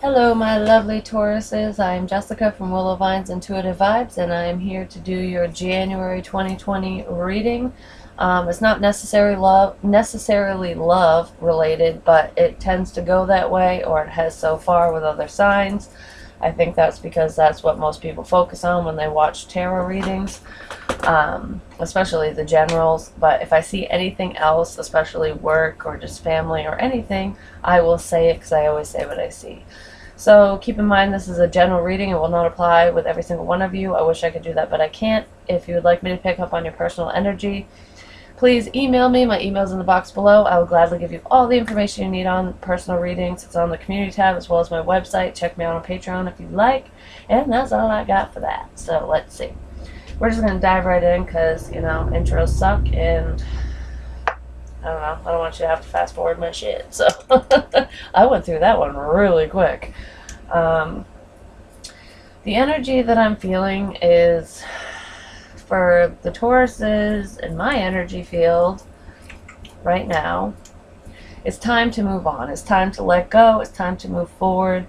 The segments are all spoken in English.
Hello, my lovely Tauruses. I'm Jessica from Willow Vine's Intuitive Vibes, and I'm here to do your January 2020 reading. It's not necessarily love related, but it tends to go that way, or it has so far with other signs. I think that's because that's what most people focus on when they watch tarot readings, especially the generals. But if I see anything else, especially work or just family or anything, I will say it because I always say what I see. So keep in mind this is a general reading. It will not apply with every single one of you. I wish I could do that, but I can't. If you would like me to pick up on your personal energy, please email me. My email's in the box below. I will gladly give you all the information you need on personal readings. It's on the community tab as well as my website. Check me out on Patreon if you'd like. And that's all I got for that. So let's see. We're just going to dive right in because, intros suck and I don't know. I don't want you to have to fast forward my shit. So I went through that one really quick. The energy that I'm feeling is for the Tauruses in my energy field right now. It's time to move on. It's time to let go. It's time to move forward.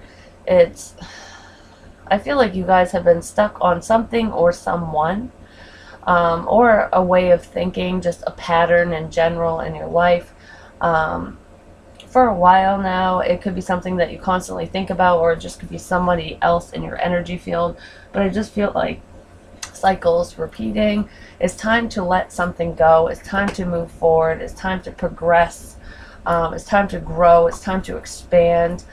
I feel like you guys have been stuck on something or someone. Or a way of thinking, just a pattern in general in your life. For a while now, it could be something that you constantly think about, or it just could be somebody else in your energy field. But I just feel like cycles repeating. It's time to let something go. It's time to move forward. It's time to progress. It's time to grow. It's time to expand.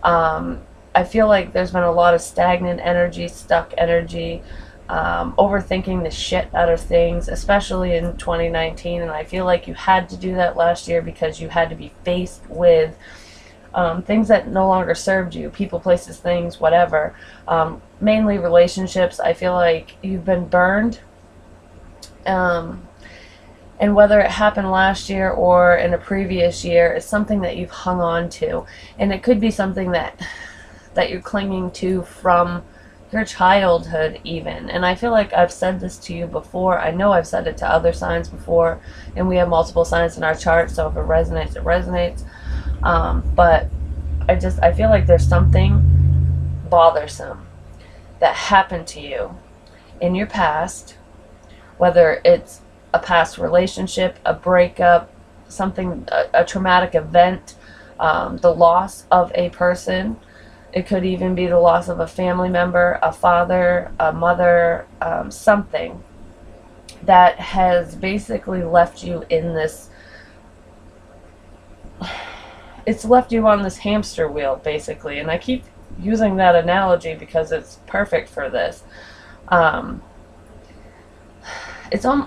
I feel like there's been a lot of stagnant energy, stuck energy, overthinking the shit out of things, especially in 2019, and I feel like you had to do that last year because you had to be faced with things that no longer served you, people, places, things, whatever, mainly relationships. I feel like you've been burned, and whether it happened last year or in a previous year, it's something that you've hung on to, and it could be something that you're clinging to from your childhood even. And I feel like I've said this to you before. I know I've said it to other signs before, and we have multiple signs in our chart, so if it resonates, it resonates. But I feel like there's something bothersome that happened to you in your past, whether it's a past relationship, a breakup, something, a traumatic event, the loss of a person. It could even be the loss of a family member, a father, a mother, something that has basically left you in this, it's left you on this hamster wheel, basically. And I keep using that analogy because it's perfect for this.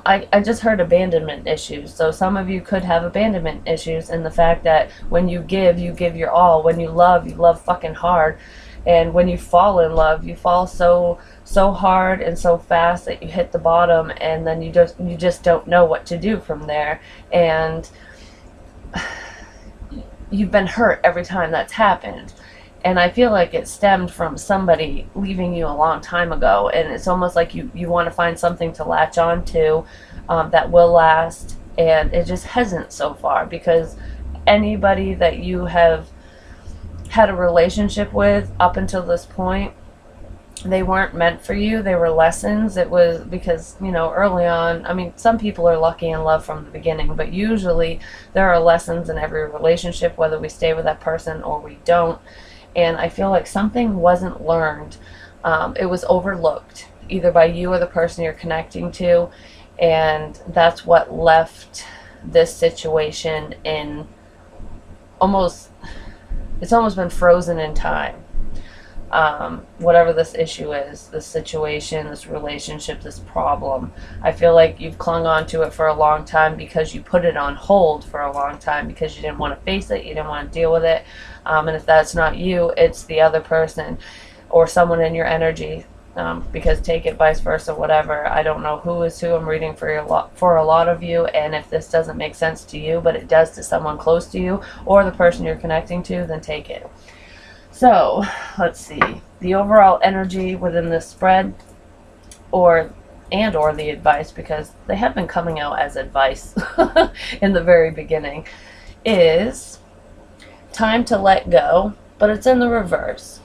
I just heard abandonment issues. So some of you could have abandonment issues in the fact that when you give your all. When you love fucking hard. And when you fall in love, you fall so hard and so fast that you hit the bottom, and then you just don't know what to do from there. And you've been hurt every time that's happened. And I feel like it stemmed from somebody leaving you a long time ago. And it's almost like you want to find something to latch on to that will last. And it just hasn't so far, because anybody that you have had a relationship with up until this point, they weren't meant for you. They were lessons. It was because, early on, I mean, some people are lucky in love from the beginning, but usually there are lessons in every relationship, whether we stay with that person or we don't. And I feel like something wasn't learned. It was overlooked, either by you or the person you're connecting to. And that's what left this situation in it's almost been frozen in time. Whatever this issue is, this situation, this relationship, this problem, I feel like you've clung on to it for a long time because you put it on hold for a long time because you didn't want to face it, you didn't want to deal with it. And if that's not you, it's the other person or someone in your energy, because take it vice versa, whatever. I don't know who is who. I'm reading for a lot of you, and if this doesn't make sense to you, but it does to someone close to you or the person you're connecting to, then take it. So, let's see. The overall energy within this spread, or the advice, because they have been coming out as advice in the very beginning, is time to let go, but it's in the reverse.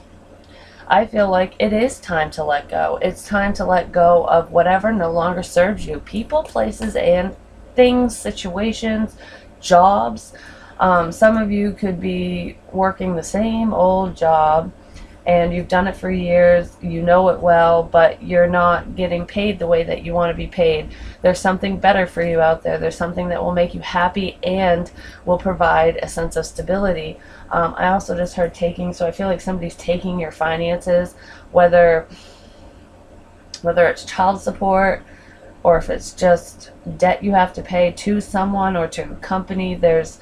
I feel like it is time to let go. It's time to let go of whatever no longer serves you. People, places, and things, situations, jobs. Some of you could be working the same old job and you've done it for years, you know it well, but you're not getting paid the way that you want to be paid. There's something better for you out there. There's something that will make you happy and will provide a sense of stability. I also just heard taking, so I feel like somebody's taking your finances, whether it's child support or if it's just debt you have to pay to someone or to a company. There's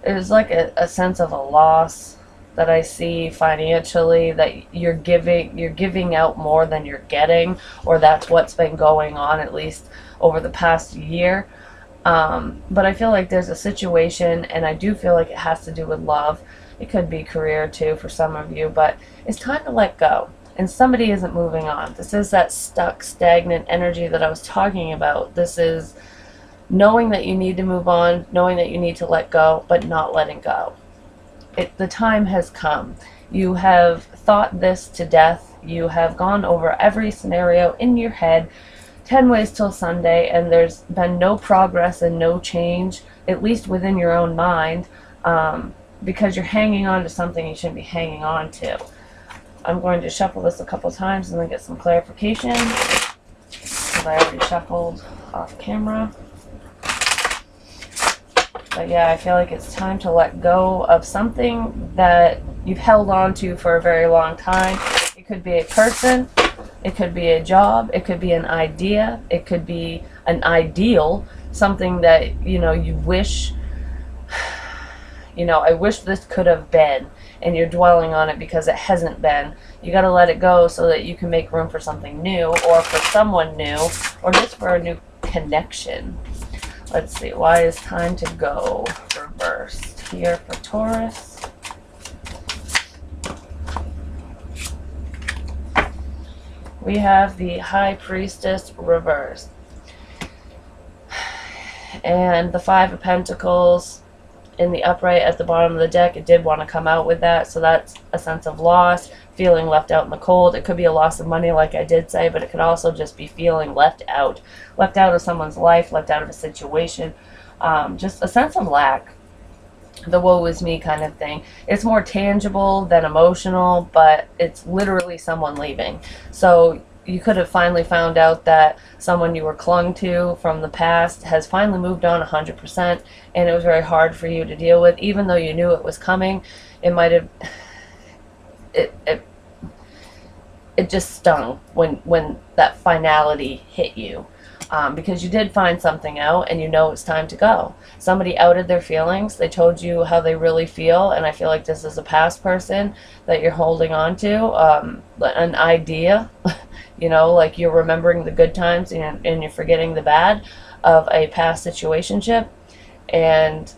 like a sense of a loss that I see financially, that you're giving out more than you're getting, or that's what's been going on at least over the past year. But I feel like there's a situation, and I do feel like it has to do with love. It could be career too for some of you, but it's time to let go. And somebody isn't moving on. This is that stuck, stagnant energy that I was talking about. This is knowing that you need to move on, knowing that you need to let go, but not letting go. The time has come. You have thought this to death. You have gone over every scenario in your head 10 ways till Sunday, and there's been no progress and no change, at least within your own mind, because you're hanging on to something you shouldn't be hanging on to. I'm going to shuffle this a couple times and then get some clarification, because I already shuffled off camera. But yeah, I feel like it's time to let go of something that you've held on to for a very long time. It could be a person, it could be a job, it could be an idea, it could be an ideal, something that, you wish, I wish this could have been, and you're dwelling on it because it hasn't been. You got to let it go so that you can make room for something new, or for someone new, or just for a new connection. Let's see, why is time to go reversed here for Taurus? We have the High Priestess reversed. And the Five of Pentacles in the upright at the bottom of the deck. It did want to come out with that, so that's a sense of loss, feeling left out in the cold. It could be a loss of money, like I did say, but it could also just be feeling left out of someone's life, left out of a situation, just a sense of lack, the woe is me kind of thing. It's more tangible than emotional, but it's literally someone leaving. So you could have finally found out that someone you were clung to from the past has finally moved on 100%, and it was very hard for you to deal with, even though you knew it was coming. It might have, it just stung when that finality hit you, because you did find something out and you know it's time to go. Somebody outed their feelings. They told you how they really feel, and I feel like this is a past person that you're holding on to, an idea, like you're remembering the good times and you're forgetting the bad of a past situationship, and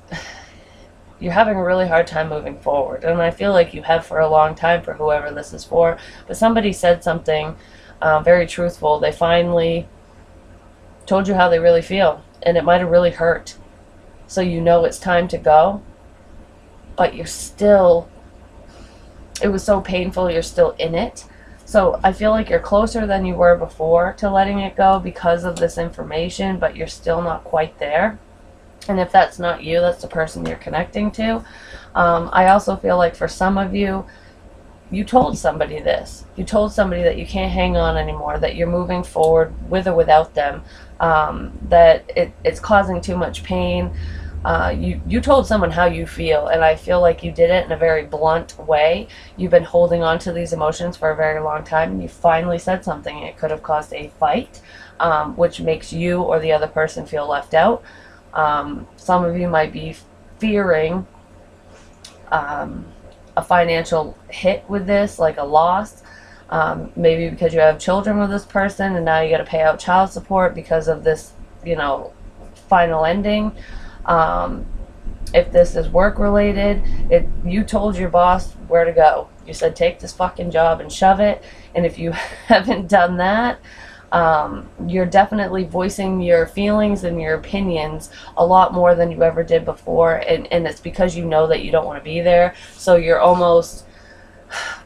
you're having a really hard time moving forward. And I feel like you have for a long time, for whoever this is for. But somebody said something very truthful. They finally told you how they really feel, and it might have really hurt. So you know it's time to go, but you're still, it was so painful, you're still in it. So I feel like you're closer than you were before to letting it go because of this information, but you're still not quite there. And if that's not you, that's the person you're connecting to. I also feel like for some of you, you told somebody this. You told somebody that you can't hang on anymore, that you're moving forward with or without them, that it's causing too much pain. You told someone how you feel, and I feel like you did it in a very blunt way. You've been holding on to these emotions for a very long time, and you finally said something. It could have caused a fight, which makes you or the other person feel left out. Some of you might be fearing a financial hit with this, like a loss, maybe because you have children with this person and now you got to pay out child support because of this, final ending. If this is work related, you told your boss where to go. You said, take this fucking job and shove it. And if you haven't done that, you're definitely voicing your feelings and your opinions a lot more than you ever did before, and it's because you know that you don't want to be there, so you're almost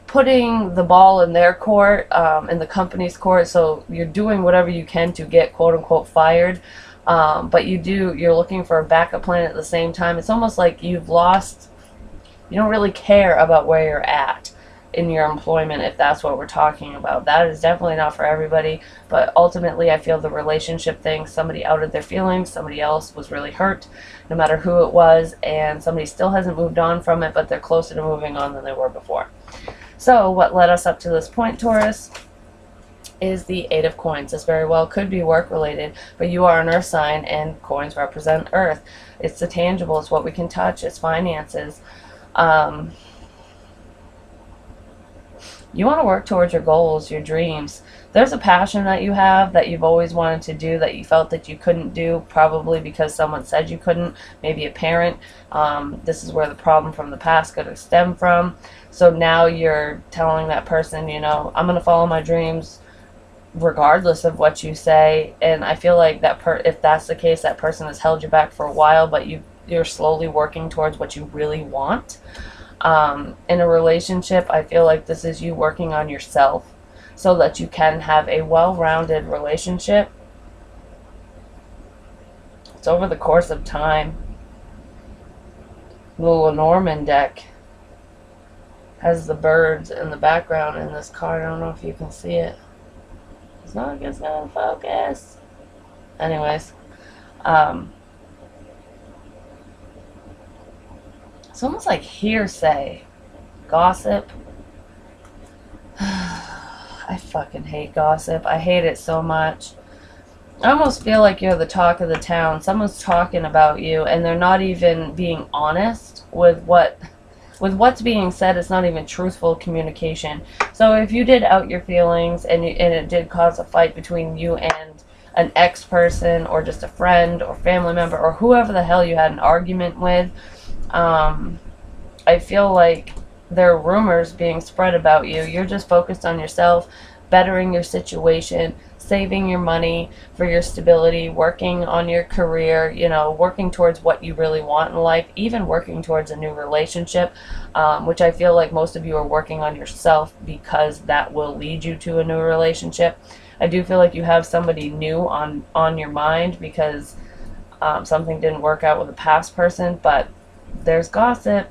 putting the ball in their court, in the company's court, so you're doing whatever you can to get quote unquote fired, but you're looking for a backup plan at the same time. It's almost like you don't really care about where you're at in your employment, if that's what we're talking about. That is definitely not for everybody, but ultimately I feel the relationship thing, somebody outed their feelings, somebody else was really hurt, no matter who it was, and somebody still hasn't moved on from it, but they're closer to moving on than they were before. So what led us up to this point, Taurus, is the Eight of Coins. This very well could be work related, but you are an earth sign and coins represent earth. It's the tangible, it's what we can touch, it's finances. You want to work towards your goals, your dreams. There's a passion that you have that you've always wanted to do that you felt that you couldn't do, probably because someone said you couldn't, maybe a parent. This is where the problem from the past could have stemmed from. So now you're telling that person, you know, I'm going to follow my dreams regardless of what you say. And I feel like if that's the case, that person has held you back for a while, but you're slowly working towards what you really want. In a relationship, I feel like this is you working on yourself so that you can have a well-rounded relationship. It's over the course of time. The Lenormand deck has the birds in the background in this card. I don't know if you can see it. It's not gonna focus. Anyways, it's almost like hearsay, gossip. I fucking hate gossip. I hate it so much. I almost feel like you're the talk of the town. Someone's talking about you and they're not even being honest with what's being said. It's not even truthful communication. So if you did out your feelings and it did cause a fight between you and an ex-person or just a friend or family member or whoever the hell you had an argument with, I feel like there are rumors being spread about you. You're just focused on yourself, bettering your situation, saving your money for your stability, working on your career, you know, working towards what you really want in life, even working towards a new relationship, which I feel like most of you are working on yourself because that will lead you to a new relationship. I do feel like you have somebody new on your mind because something didn't work out with a past person, but there's gossip.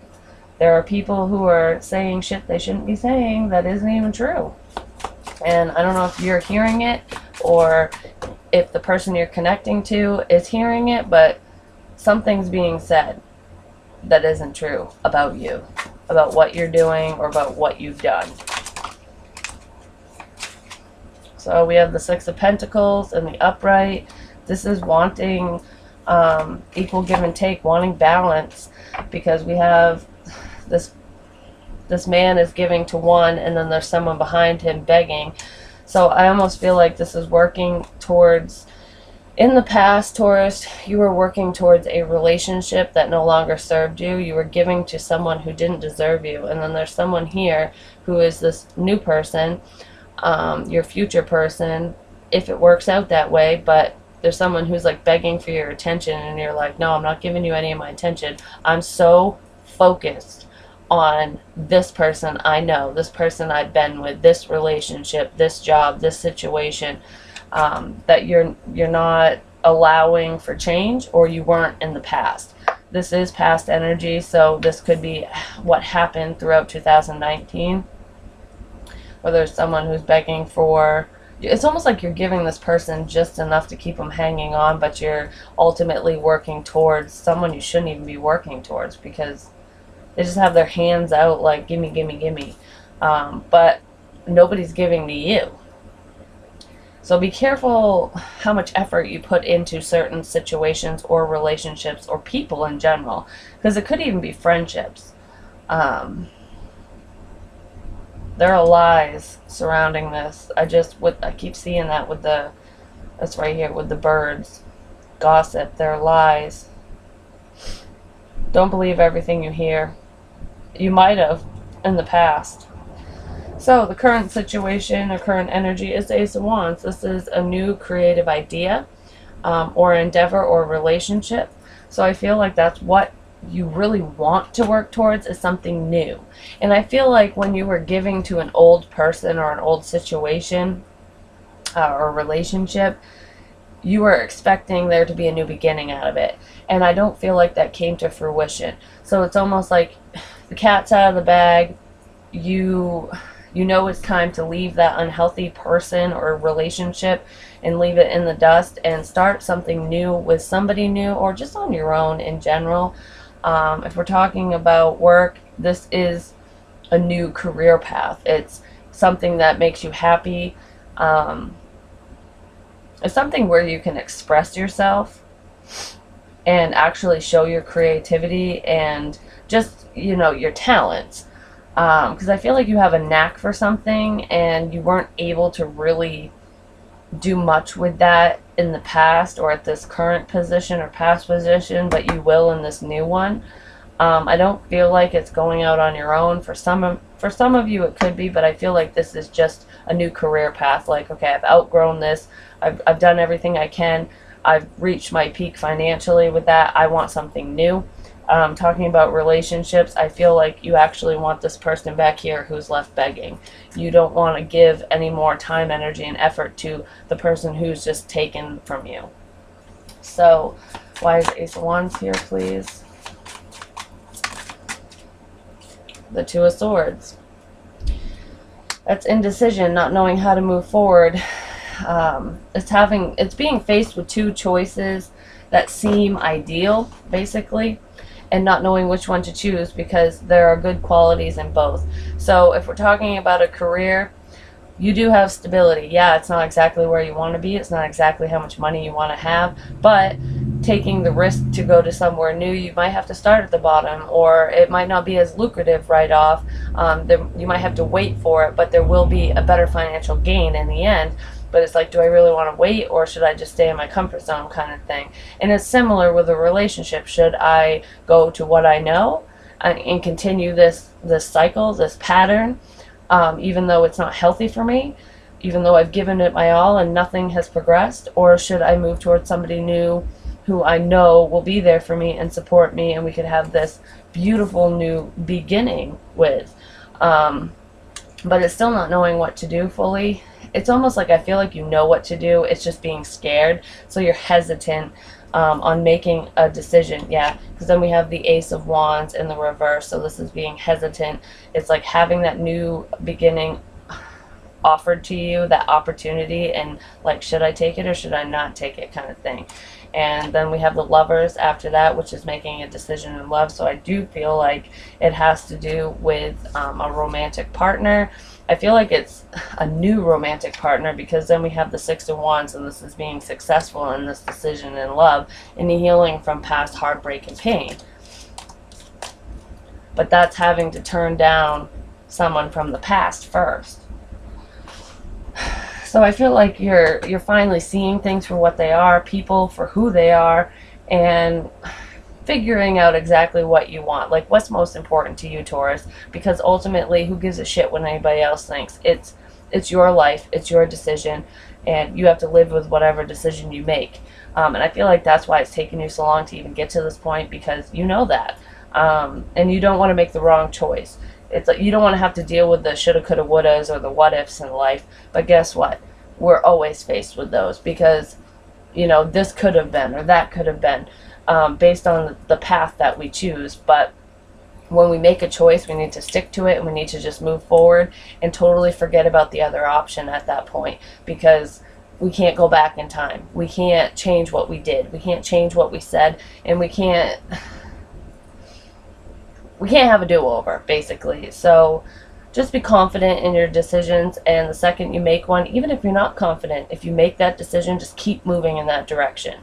There are people who are saying shit they shouldn't be saying that isn't even true. And I don't know if you're hearing it or if the person you're connecting to is hearing it, but something's being said that isn't true about you, about what you're doing or about what you've done. So we have the Six of Pentacles and the upright. This is wanting equal give and take, wanting balance, because we have this man is giving to one and then there's someone behind him begging. So I almost feel like this is working towards, in the past, Taurus, you were working towards a relationship that no longer served you. You were giving to someone who didn't deserve you. And then there's someone here who is this new person, your future person, if it works out that way, but there's someone who's like begging for your attention and you're like, no, I'm not giving you any of my attention. I'm so focused on this person I know, this person I've been with, this relationship, this job, this situation, that you're not allowing for change, or you weren't in the past. This is past energy, so this could be what happened throughout 2019, where there's someone who's begging for, it's almost like you're giving this person just enough to keep them hanging on, but you're ultimately working towards someone you shouldn't even be working towards, because they just have their hands out like, gimme, gimme, gimme. But nobody's giving to you. So be careful how much effort you put into certain situations or relationships or people in general. Because it could even be friendships. There are lies surrounding this. I keep seeing that with that's right here with the birds. Gossip, there are lies. Don't believe everything you hear. You might have in the past. So the current situation or current energy is the Ace of Wands. This is a new creative idea or endeavor or relationship. So I feel like that's what you really want to work towards is something new. And I feel like when you were giving to an old person or an old situation or relationship, you were expecting there to be a new beginning out of it. And I don't feel like that came to fruition. So it's almost like the cat's out of the bag. You know it's time to leave that unhealthy person or relationship and leave it in the dust and start something new with somebody new, or just on your own in general. If we're talking about work, this is a new career path. It's something that makes you happy. It's something where you can express yourself and actually show your creativity and just, your talents. Because I feel like you have a knack for something and you weren't able to really do much with that in the past or at this current position or past position, but you will in this new one. I don't feel like it's going out on your own. For some of you it could be, but I feel like this is just a new career path. Like, okay, I've outgrown this. I've done everything I can. I've reached my peak financially with that. I want something new. Talking about relationships, I feel like you actually want this person back here who's left begging. You don't want to give any more time, energy, and effort to the person who's just taken from you. So, why is Ace of Wands here, please? The Two of Swords. That's indecision, not knowing how to move forward. It's being faced with two choices that seem ideal, basically, and not knowing which one to choose because there are good qualities in both. So if we're talking about a career, you do have stability. Yeah, it's not exactly where you want to be. It's not exactly how much money you want to have, but taking the risk to go to somewhere new, you might have to start at the bottom, or it might not be as lucrative right off. You might have to wait for it, but there will be a better financial gain in the end. But it's like, do I really want to wait, or should I just stay in my comfort zone kind of thing? And it's similar with a relationship. Should I go to what I know and continue this cycle, this pattern, even though it's not healthy for me, even though I've given it my all and nothing has progressed? Or should I move towards somebody new who I know will be there for me and support me, and we could have this beautiful new beginning with? But it's still not knowing what to do fully. It's almost like I feel like you know what to do, it's just being scared, so you're hesitant on making a decision. Yeah, because then we have the Ace of Wands in the reverse, so this is being hesitant. It's like having that new beginning offered to you, that opportunity, and like, should I take it or should I not take it kind of thing. And then we have the Lovers after that, which is making a decision in love. So I do feel like it has to do with a romantic partner. I feel like it's a new romantic partner, because then we have the Six of Wands, and this is being successful in this decision in love and healing from past heartbreak and pain. But that's having to turn down someone from the past first. So I feel like you're finally seeing things for what they are, people for who they are, and figuring out exactly what you want. Like, what's most important to you, Taurus? Because ultimately, who gives a shit what anybody else thinks? It's your life, it's your decision, and you have to live with whatever decision you make. And I feel like that's why it's taken you so long to even get to this point, because you know that. And you don't want to make the wrong choice. It's like you don't want to have to deal with the shoulda, coulda, wouldas or the what ifs in life. But guess what? We're always faced with those, because, this could have been or that could have been, based on the path that we choose. But when we make a choice, we need to stick to it, and we need to just move forward and totally forget about the other option at that point, because we can't go back in time. We can't change what we did. We can't change what we said, and we can't have a do-over, basically. So just be confident in your decisions, and the second you make one, even if you're not confident, if you make that decision, just keep moving in that direction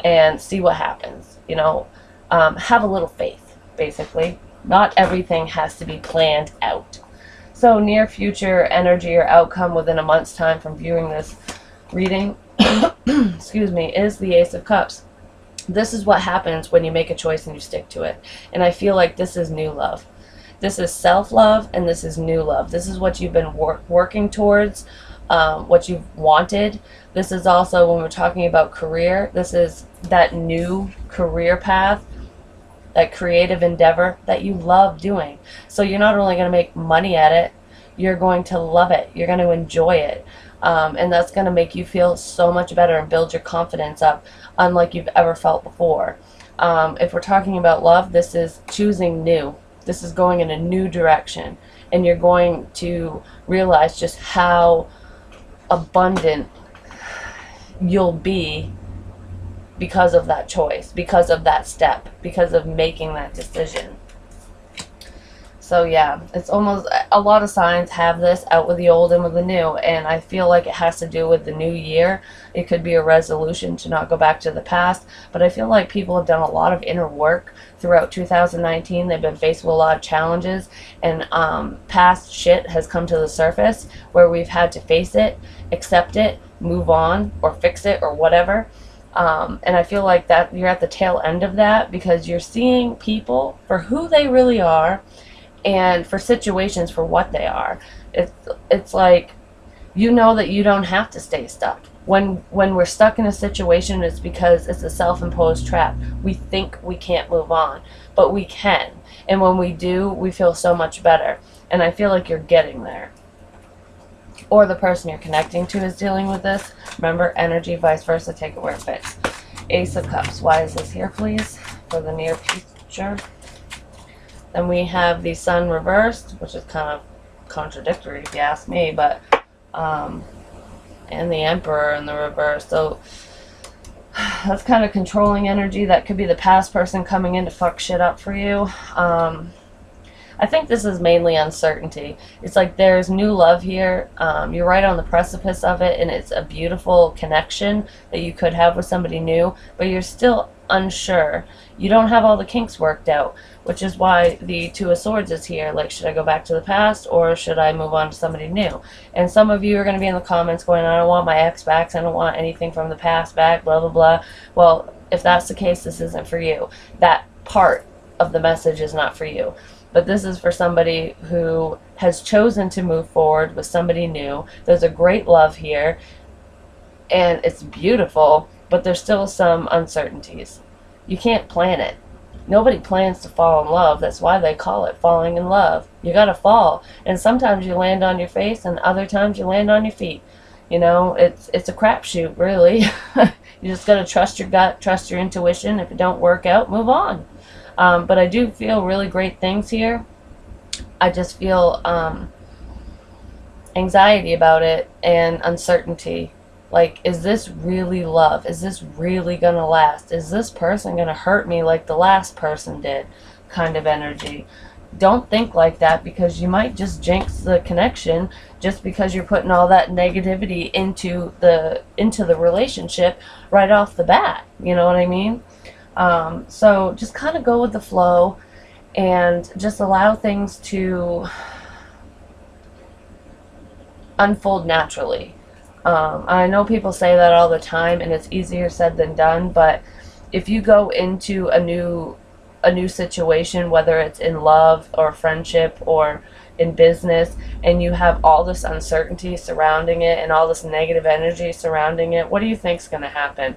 and see what happens. Have a little faith, basically. Not everything has to be planned out. So near future energy or outcome within a month's time from viewing this reading excuse me, is the Ace of Cups. This is what happens when you make a choice and you stick to it. And I feel like this is new love. This is self-love, and this is new love. This is what you've been working towards, what you've wanted. This is also, when we're talking about career, this is that new career path that creative endeavor that you love doing. So you're not only going to make money at it, you're going to love it. You're going to enjoy it. And that's going to make you feel so much better and build your confidence up unlike you've ever felt before. If we're talking about love, this is choosing new. This is going in a new direction. And you're going to realize just how abundant you'll be because of that choice, because of that step, because of making that decision. So yeah, it's almost, a lot of signs have this, out with the old and with the new, and I feel like it has to do with the new year. It could be a resolution to not go back to the past, but I feel like people have done a lot of inner work throughout 2019. They've been faced with a lot of challenges, and past shit has come to the surface where we've had to face it, accept it, move on, or fix it, or whatever. And I feel like that you're at the tail end of that, because you're seeing people for who they really are, and for situations for what they are. It's like, you know that you don't have to stay stuck. When we're stuck in a situation, it's because it's a self-imposed trap. We think we can't move on, but we can. And when we do, we feel so much better. And I feel like you're getting there. Or the person you're connecting to is dealing with this. Remember, energy, vice versa, take it where it fits. Ace of Cups. Why is this here, please? For the near future. Then we have the Sun reversed, which is kind of contradictory if you ask me, but and the Emperor in the reverse. So that's kind of controlling energy. That could be the past person coming in to fuck shit up for you. I think this is mainly uncertainty. It's like there's new love here. You're right on the precipice of it, and it's a beautiful connection that you could have with somebody new, but you're still unsure. You don't have all the kinks worked out, which is why the Two of Swords is here. Like, should I go back to the past, or should I move on to somebody new? And some of you are going to be in the comments going, I don't want my ex back, I don't want anything from the past back, blah, blah, blah. Well, if that's the case, this isn't for you. That part of the message is not for you. But this is for somebody who has chosen to move forward with somebody new. There's a great love here, and it's beautiful, but there's still some uncertainties. You can't plan it. Nobody plans to fall in love. That's why they call it falling in love. You gotta fall. And sometimes you land on your face, and other times you land on your feet. You know, it's a crapshoot, really. You just gotta trust your gut, trust your intuition. If it don't work out, move on. But I do feel really great things here. I just feel anxiety about it and uncertainty. Like, is this really love? Is this really gonna last? Is this person gonna hurt me like the last person did? Kind of energy. Don't think like that, because you might just jinx the connection just because you're putting all that negativity into the relationship right off the bat. You know what I mean? So just kind of go with the flow and just allow things to unfold naturally. I know people say that all the time, and it's easier said than done, but if you go into a new situation, whether it's in love or friendship or in business, and you have all this uncertainty surrounding it and all this negative energy surrounding it, what do you think's going to happen?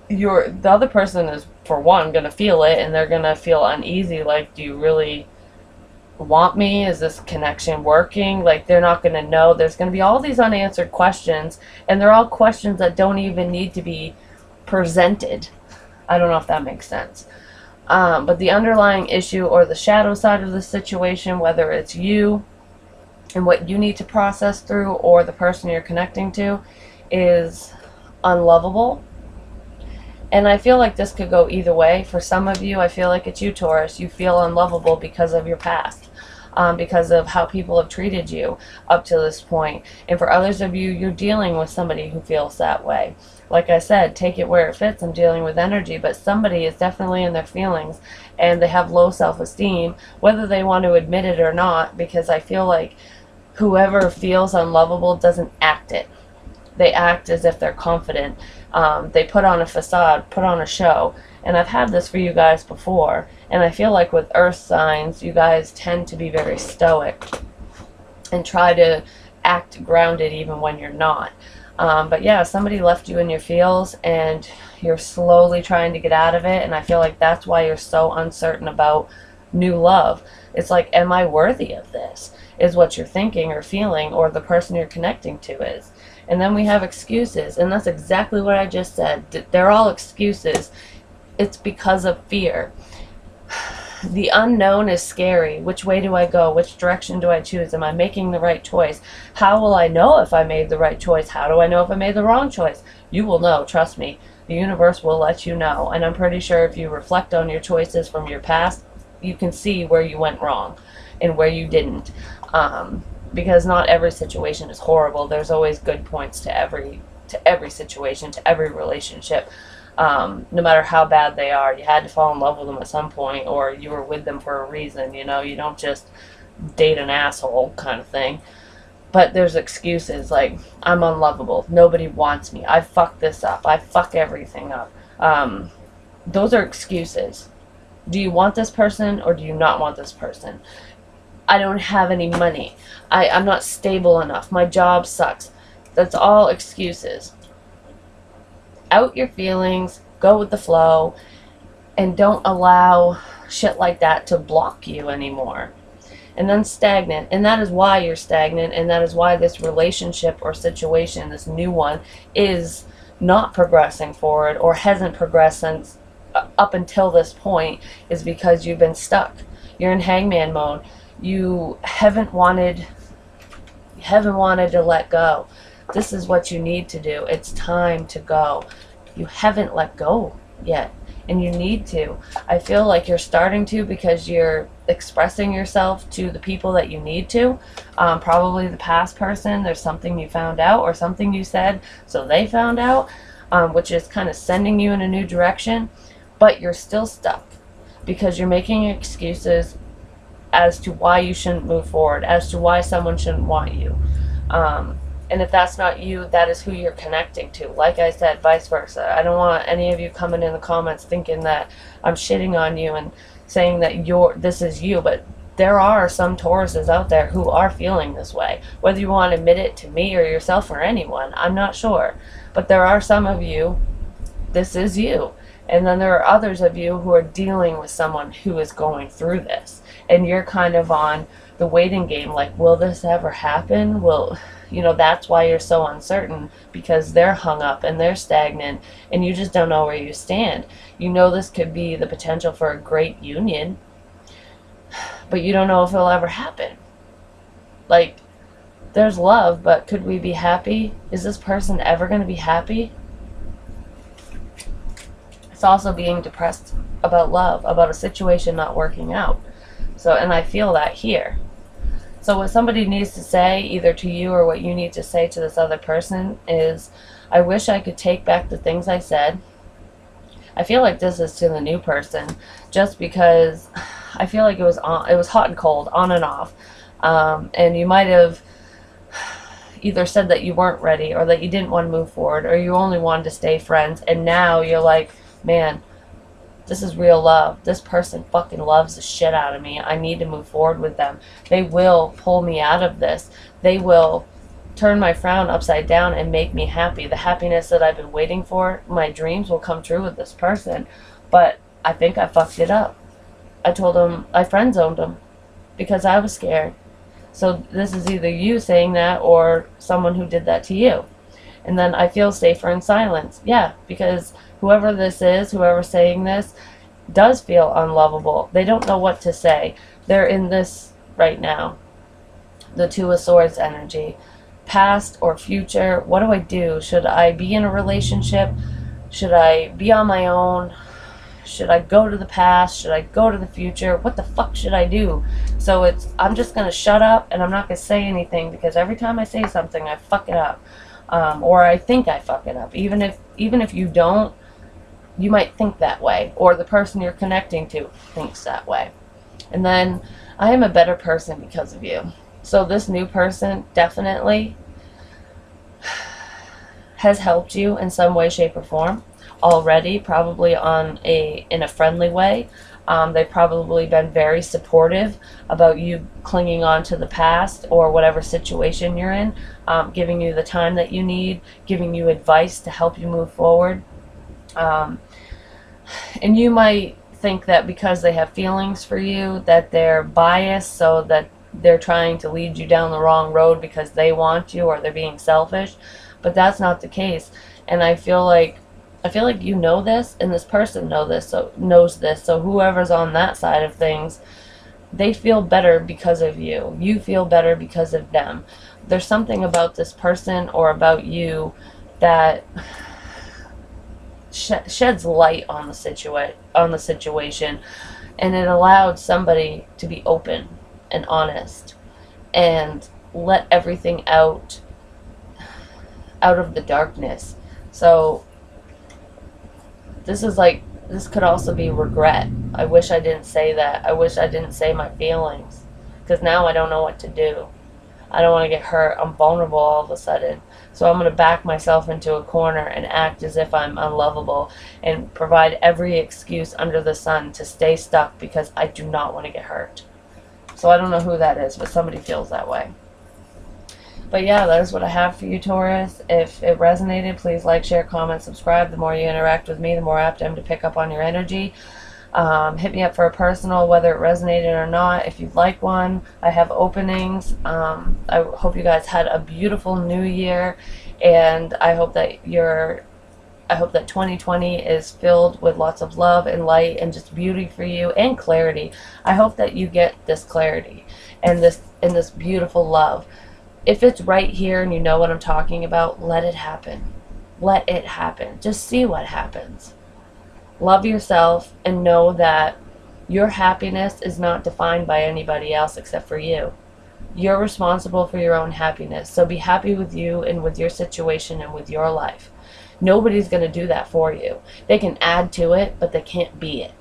The other person is, for one, going to feel it, and they're going to feel uneasy, like, do you really want me? Is this connection working? Like, they're not going to know. There's going to be all these unanswered questions, and they're all questions that don't even need to be presented. I don't know if that makes sense. But the underlying issue, or the shadow side of the situation, whether it's you and what you need to process through, or the person you're connecting to, is unlovable. And I feel like this could go either way. For some of you, I feel like it's you, Taurus. You feel unlovable because of your past, because of how people have treated you up to this point. And for others of you, you're dealing with somebody who feels that way. Like I said, take it where it fits. I'm dealing with energy, but somebody is definitely in their feelings, and they have low self-esteem, whether they want to admit it or not, because I feel like whoever feels unlovable doesn't act it. They act as if they're confident. They put on a facade, put on a show. And I've had this for you guys before. And I feel like with earth signs, you guys tend to be very stoic and try to act grounded even when you're not. But yeah, somebody left you in your feels and you're slowly trying to get out of it. And I feel like that's why you're so uncertain about new love. It's like, am I worthy of this? Is what you're thinking or feeling, or the person you're connecting to is. And then we have excuses. And that's exactly what I just said. They're all excuses. It's because of fear. The unknown is scary. Which way do I go? Which direction do I choose? Am I making the right choice? How will I know if I made the right choice? How do I know if I made the wrong choice? You will know, trust me. The universe will let you know. And I'm pretty sure if you reflect on your choices from your past, you can see where you went wrong and where you didn't. Because not every situation is horrible. There's always good points to every situation, to every relationship. No matter how bad they are, you had to fall in love with them at some point, or you were with them for a reason. You know, you don't just date an asshole kind of thing. But there's excuses like, I'm unlovable, nobody wants me, I fucked this up, I fuck everything up. Those are excuses. Do you want this person or do you not want this person? I don't have any money. I'm not stable enough. My job sucks. That's all excuses. Out your feelings, go with the flow, and don't allow shit like that to block you anymore. And then stagnant, and that is why you're stagnant, and that is why this relationship or situation, this new one, is not progressing forward or hasn't progressed since up until this point, is because you've been stuck. You're in hangman mode. You haven't wanted to let go. This is what you need to do. It's time to go. You haven't let go yet, and you need to. I feel like you're starting to, because you're expressing yourself to the people that you need to. Probably the past person, there's something you found out or something you said, so they found out, which is kind of sending you in a new direction. But you're still stuck because you're making excuses as to why you shouldn't move forward, as to why someone shouldn't want you. And if that's not you, that is who you're connecting to. Like I said, vice versa. I don't want any of you coming in the comments thinking that I'm shitting on you and saying that this is you, but there are some Tauruses out there who are feeling this way. Whether you want to admit it to me or yourself or anyone, I'm not sure. But there are some of you, this is you. And then there are others of you who are dealing with someone who is going through this. And you're kind of on the waiting game, like, will this ever happen? That's why you're so uncertain, because they're hung up and they're stagnant and you just don't know where you stand. You know this could be the potential for a great union, but you don't know if it'll ever happen. Like, there's love, but could we be happy? Is this person ever going to be happy? It's also being depressed about love, about a situation not working out. And I feel that here. So what somebody needs to say, either to you or what you need to say to this other person, is, I wish I could take back the things I said. I feel like this is to the new person, just because I feel like it was hot and cold, on and off. And you might have either said that you weren't ready, or that you didn't want to move forward, or you only wanted to stay friends. And now you're like, man, this is real love. This person fucking loves the shit out of me. I need to move forward with them. They will pull me out of this. They will turn my frown upside down and make me happy. The happiness that I've been waiting for, my dreams will come true with this person. But I think I fucked it up. I told him, I friend zoned him because I was scared. So this is either you saying that or someone who did that to you. And then I feel safer in silence. Yeah, because whoever this is, whoever's saying this, does feel unlovable. They don't know what to say. They're in this right now. The Two of Swords energy. Past or future, what do I do? Should I be in a relationship? Should I be on my own? Should I go to the past? Should I go to the future? What the fuck should I do? So I'm just going to shut up and I'm not going to say anything, because every time I say something, I fuck it up. Or I think I fuck it up. Even if you don't, you might think that way, or the person you're connecting to thinks that way. And then, I am a better person because of you. So this new person definitely has helped you in some way, shape, or form already, probably in a friendly way. They've probably been very supportive about you clinging on to the past or whatever situation you're in, giving you the time that you need, giving you advice to help you move forward. Um, and you might think that because they have feelings for you that they're biased, so that they're trying to lead you down the wrong road because they want you or they're being selfish, but that's not the case. And I feel like you know this, and this person knows this. So whoever's on that side of things, they feel better because of you. You feel better because of them. There's something about this person or about you that sheds light on the situation, and it allowed somebody to be open and honest and let everything out of the darkness. So this could also be regret. I wish I didn't say that. I wish I didn't say my feelings, because now I don't know what to do. I don't want to get hurt. I'm vulnerable all of a sudden. So I'm going to back myself into a corner and act as if I'm unlovable and provide every excuse under the sun to stay stuck because I do not want to get hurt. So I don't know who that is, but somebody feels that way. But yeah, that is what I have for you, Taurus. If it resonated, please like, share, comment, subscribe. The more you interact with me, the more apt I am to pick up on your energy. Hit me up for a personal, whether it resonated or not. If you'd like one, I have openings. I hope you guys had a beautiful new year, and I hope that 2020 is filled with lots of love and light and just beauty for you and clarity. I hope that you get this clarity and this beautiful love. If it's right here and you know what I'm talking about, let it happen. Let it happen. Just see what happens. Love yourself and know that your happiness is not defined by anybody else except for you. You're responsible for your own happiness. So be happy with you and with your situation and with your life. Nobody's going to do that for you. They can add to it, but they can't be it.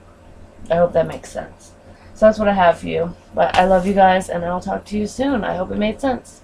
I hope that makes sense. So that's what I have for you. But I love you guys, and I'll talk to you soon. I hope it made sense.